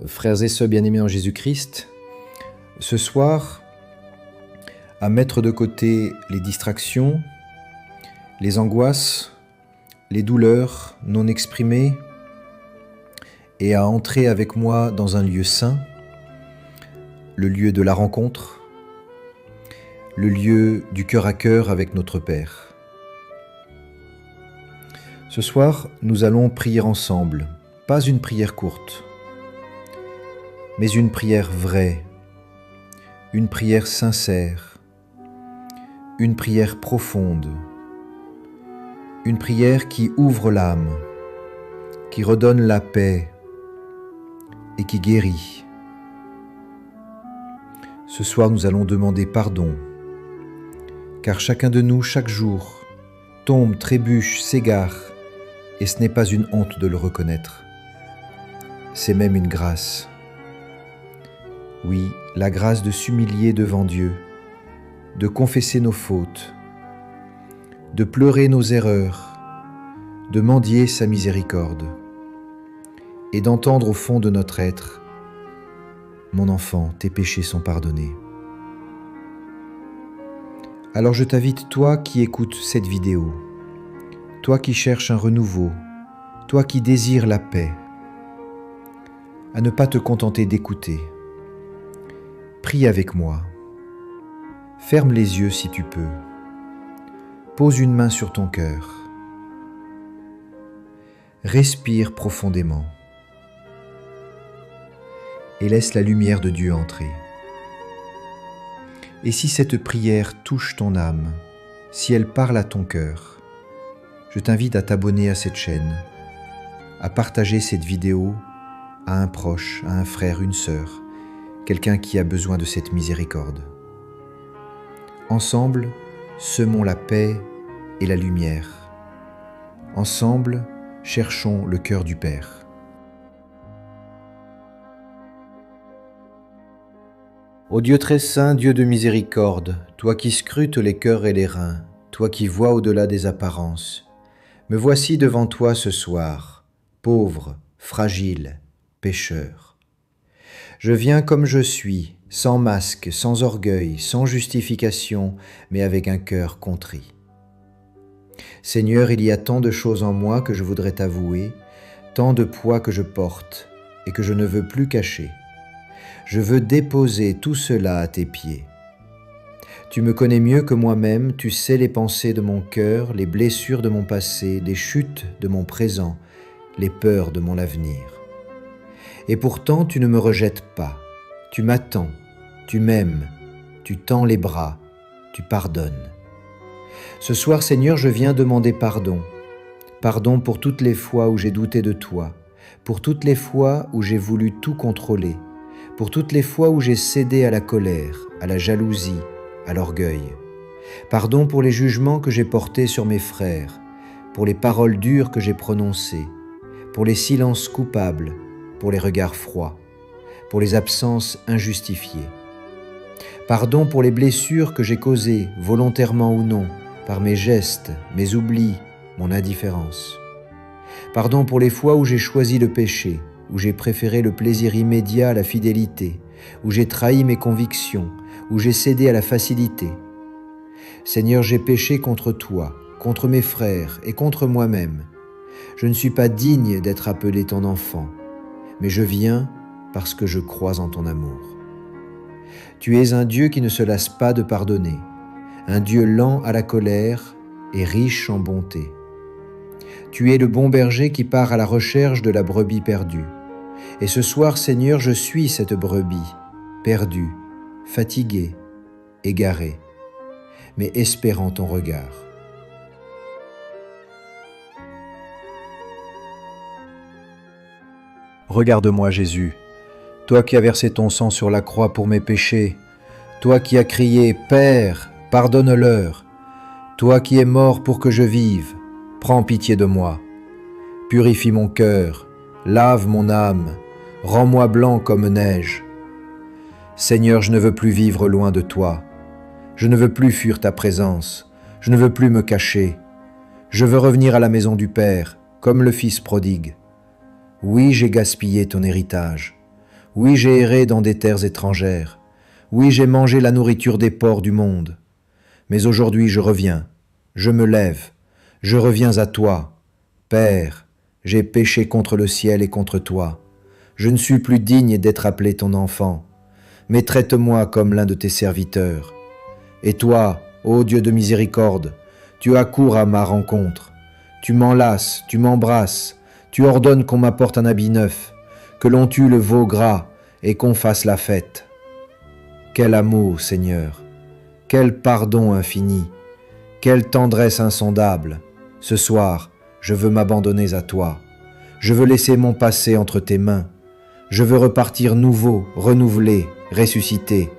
frères et sœurs bien-aimés en Jésus-Christ, ce soir, à mettre de côté les distractions, les angoisses, les douleurs non exprimées, et à entrer avec moi dans un lieu saint, le lieu de la rencontre, le lieu du cœur à cœur avec notre Père. Ce soir, nous allons prier ensemble, pas une prière courte, mais une prière vraie, une prière sincère, une prière profonde, une prière qui ouvre l'âme, qui redonne la paix et qui guérit. Ce soir, nous allons demander pardon, car chacun de nous, chaque jour, tombe, trébuche, s'égare, et ce n'est pas une honte de le reconnaître. C'est même une grâce. Oui, la grâce de s'humilier devant Dieu, de confesser nos fautes, de pleurer nos erreurs, de mendier sa miséricorde, et d'entendre au fond de notre être « Mon enfant, tes péchés sont pardonnés ». Alors je t'invite, toi qui écoutes cette vidéo, toi qui cherches un renouveau, toi qui désires la paix, à ne pas te contenter d'écouter. Prie avec moi. Ferme les yeux si tu peux. Pose une main sur ton cœur. Respire profondément. Et laisse la lumière de Dieu entrer. Et si cette prière touche ton âme, si elle parle à ton cœur, je t'invite à t'abonner à cette chaîne, à partager cette vidéo à un proche, à un frère, une sœur, quelqu'un qui a besoin de cette miséricorde. Ensemble, semons la paix et la lumière. Ensemble, cherchons le cœur du Père. Ô Dieu très saint, Dieu de miséricorde, toi qui scrutes les cœurs et les reins, toi qui vois au-delà des apparences, me voici devant toi ce soir, pauvre, fragile, pécheur. Je viens comme je suis, sans masque, sans orgueil, sans justification, mais avec un cœur contrit. Seigneur, il y a tant de choses en moi que je voudrais t'avouer, tant de poids que je porte et que je ne veux plus cacher. Je veux déposer tout cela à tes pieds. Tu me connais mieux que moi-même, tu sais les pensées de mon cœur, les blessures de mon passé, les chutes de mon présent, les peurs de mon avenir. Et pourtant tu ne me rejettes pas, tu m'attends, tu m'aimes, tu tends les bras, tu pardonnes. Ce soir, Seigneur, je viens demander pardon. Pardon pour toutes les fois où j'ai douté de toi, pour toutes les fois où j'ai voulu tout contrôler, pour toutes les fois où j'ai cédé à la colère, à la jalousie, à l'orgueil. Pardon pour les jugements que j'ai portés sur mes frères, pour les paroles dures que j'ai prononcées, pour les silences coupables, pour les regards froids, pour les absences injustifiées. Pardon pour les blessures que j'ai causées, volontairement ou non, par mes gestes, mes oublis, mon indifférence. Pardon pour les fois où j'ai choisi le péché, où j'ai préféré le plaisir immédiat à la fidélité, où j'ai trahi mes convictions, où j'ai cédé à la facilité. Seigneur, j'ai péché contre toi, contre mes frères et contre moi-même. Je ne suis pas digne d'être appelé ton enfant, mais je viens parce que je crois en ton amour. Tu es un Dieu qui ne se lasse pas de pardonner, un Dieu lent à la colère et riche en bonté. Tu es le bon berger qui part à la recherche de la brebis perdue. Et ce soir, Seigneur, je suis cette brebis, perdue, fatiguée, égarée, mais espérant ton regard. Regarde-moi, Jésus, toi qui as versé ton sang sur la croix pour mes péchés, toi qui as crié « Père, pardonne-leur », toi qui es mort pour que je vive, prends pitié de moi. Purifie mon cœur, lave mon âme, rends-moi blanc comme neige. Seigneur, je ne veux plus vivre loin de toi. Je ne veux plus fuir ta présence. Je ne veux plus me cacher. Je veux revenir à la maison du Père, comme le Fils prodigue. Oui, j'ai gaspillé ton héritage. Oui, j'ai erré dans des terres étrangères. Oui, j'ai mangé la nourriture des porcs du monde. Mais aujourd'hui je reviens, je me lève, je reviens à toi. Père, j'ai péché contre le ciel et contre toi. Je ne suis plus digne d'être appelé ton enfant, mais traite-moi comme l'un de tes serviteurs. Et toi, ô Dieu de miséricorde, tu accours à ma rencontre. Tu m'enlaces, tu m'embrasses, tu ordonnes qu'on m'apporte un habit neuf, que l'on tue le veau gras et qu'on fasse la fête. Quel amour, Seigneur! Quel pardon infini! Quelle tendresse insondable! Ce soir, je veux m'abandonner à toi. Je veux laisser mon passé entre tes mains. Je veux repartir nouveau, renouvelé, ressuscité.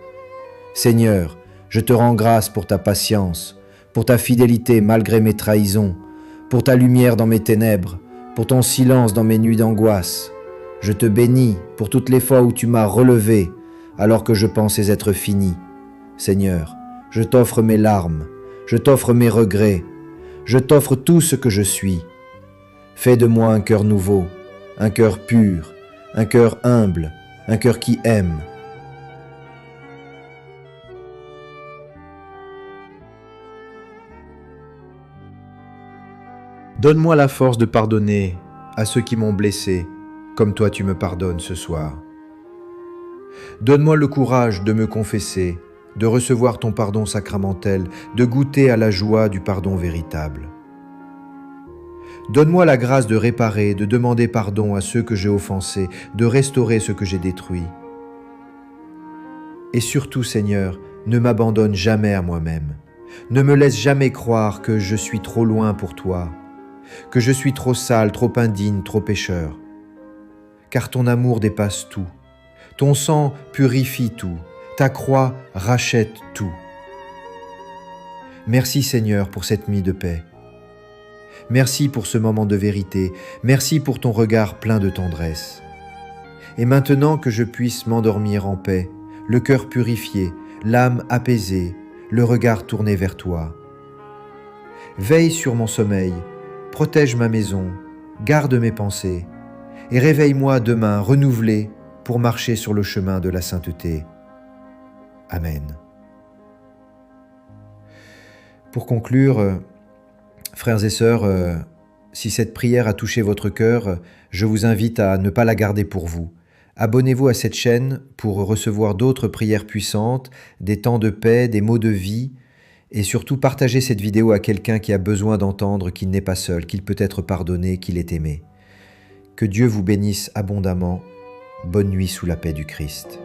Seigneur, je te rends grâce pour ta patience, pour ta fidélité malgré mes trahisons, pour ta lumière dans mes ténèbres, pour ton silence dans mes nuits d'angoisse. Je te bénis pour toutes les fois où tu m'as relevé alors que je pensais être fini. Seigneur, je t'offre mes larmes, je t'offre mes regrets, je t'offre tout ce que je suis. Fais de moi un cœur nouveau, un cœur pur, un cœur humble, un cœur qui aime. Donne-moi la force de pardonner à ceux qui m'ont blessé, comme toi tu me pardonnes ce soir. Donne-moi le courage de me confesser, de recevoir ton pardon sacramentel, de goûter à la joie du pardon véritable. Donne-moi la grâce de réparer, de demander pardon à ceux que j'ai offensés, de restaurer ce que j'ai détruit. Et surtout, Seigneur, ne m'abandonne jamais à moi-même. Ne me laisse jamais croire que je suis trop loin pour toi, que je suis trop sale, trop indigne, trop pécheur. Car ton amour dépasse tout. Ton sang purifie tout. Ta croix rachète tout. Merci Seigneur pour cette nuit de paix. Merci pour ce moment de vérité. Merci pour ton regard plein de tendresse. Et maintenant que je puisse m'endormir en paix, le cœur purifié, l'âme apaisée, le regard tourné vers toi. Veille sur mon sommeil, protège ma maison, garde mes pensées, et réveille-moi demain renouvelé pour marcher sur le chemin de la sainteté. Amen. Pour conclure, frères et sœurs, si cette prière a touché votre cœur, je vous invite à ne pas la garder pour vous. Abonnez-vous à cette chaîne pour recevoir d'autres prières puissantes, des temps de paix, des mots de vie, et surtout partagez cette vidéo à quelqu'un qui a besoin d'entendre qu'il n'est pas seul, qu'il peut être pardonné, qu'il est aimé. Que Dieu vous bénisse abondamment. Bonne nuit sous la paix du Christ.